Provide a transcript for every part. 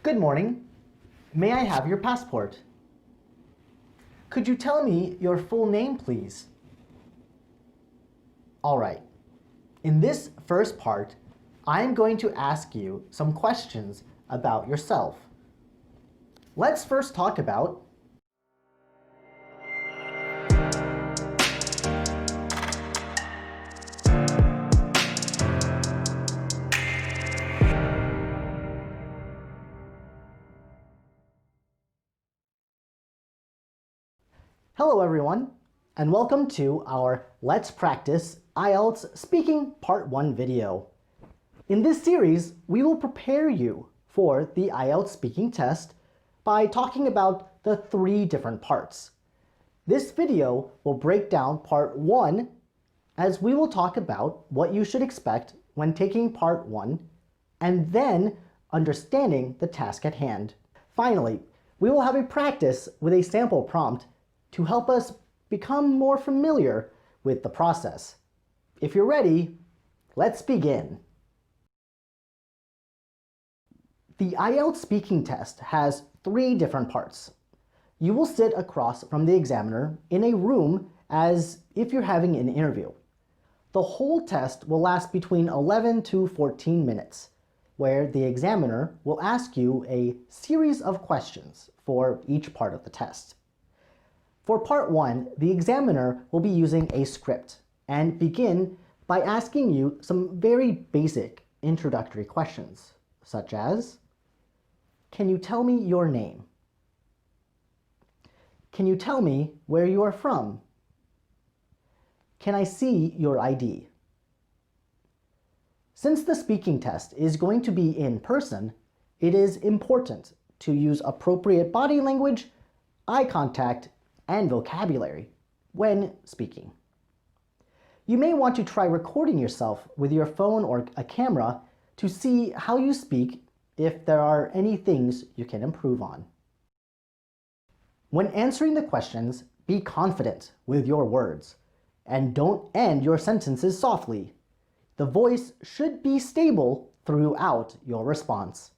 Good morning. May I have your passport? Could you tell me your full name, please? All right. In this first part, I am going to ask you some questions about yourself. Let's first talk about Hello everyone, and welcome to our Let's Practice IELTS Speaking Part 1 video. In this series, we will prepare you for the IELTS speaking test by talking about the 3 different parts. This video will break down Part 1 as we will talk about what you should expect when taking Part 1 and then understanding the task at hand. Finally, we will have a practice with a sample prompt to help us become more familiar with the process. If you're ready, let's begin. The IELTS speaking test has 3 different parts. You will sit across from the examiner in a room as if you're having an interview. The whole test will last between 11 to 14 minutes, where the examiner will ask you a series of questions for each part of the test. For Part 1, the examiner will be using a script and begin by asking you some very basic introductory questions, such as, can you tell me your name? Can you tell me where you are from? Can I see your ID? Since the speaking test is going to be in person, it is important to use appropriate body language, eye contact, and vocabulary when speaking. You may want to try recording yourself with your phone or a camera to see how you speak if there are any things you can improve on. When answering the questions, be confident with your words and don't end your sentences softly. The voice should be stable throughout your response.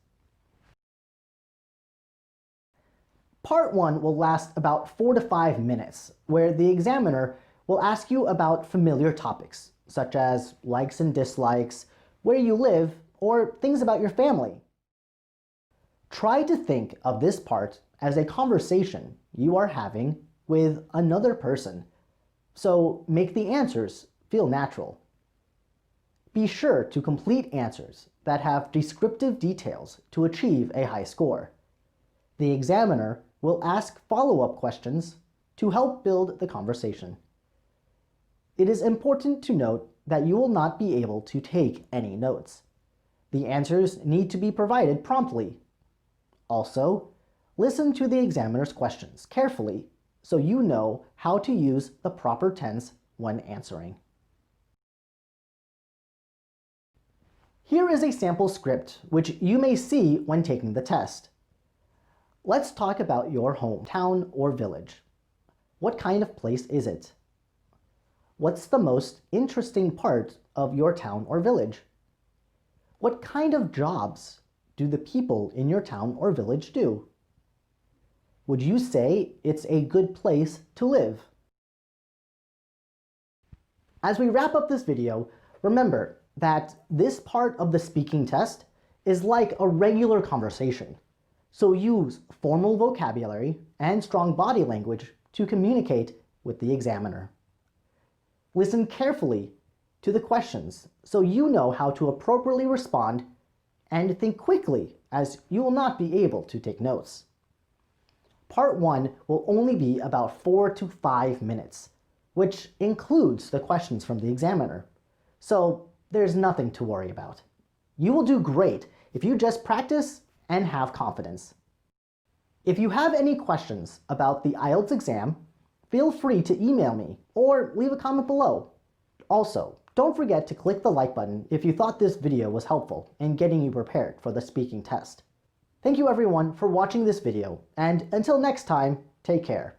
Part 1 will last about 4 to 5 minutes, where the examiner will ask you about familiar topics, such as likes and dislikes, where you live, or things about your family. Try to think of this part as a conversation you are having with another person, so make the answers feel natural. Be sure to complete answers that have descriptive details to achieve a high score. The examiner will ask follow-up questions to help build the conversation. It is important to note that you will not be able to take any notes. The answers need to be provided promptly. Also, listen to the examiner's questions carefully so you know how to use the proper tense when answering. Here is a sample script which you may see when taking the test. Let's talk about your hometown or village. What kind of place is it? What's the most interesting part of your town or village? What kind of jobs do the people in your town or village do? Would you say it's a good place to live? As we wrap up this video, remember that this part of the speaking test is like a regular conversation. So use formal vocabulary and strong body language to communicate with the examiner. Listen carefully to the questions so you know how to appropriately respond, and think quickly as you will not be able to take notes. Part 1 will only be about 4 to 5 minutes, which includes the questions from the examiner. So there's nothing to worry about. You will do great if you just practice and have confidence. If you have any questions about the IELTS exam, feel free to email me or leave a comment below. Also, don't forget to click the like button if you thought this video was helpful in getting you prepared for the speaking test. Thank you everyone for watching this video, and until next time, take care.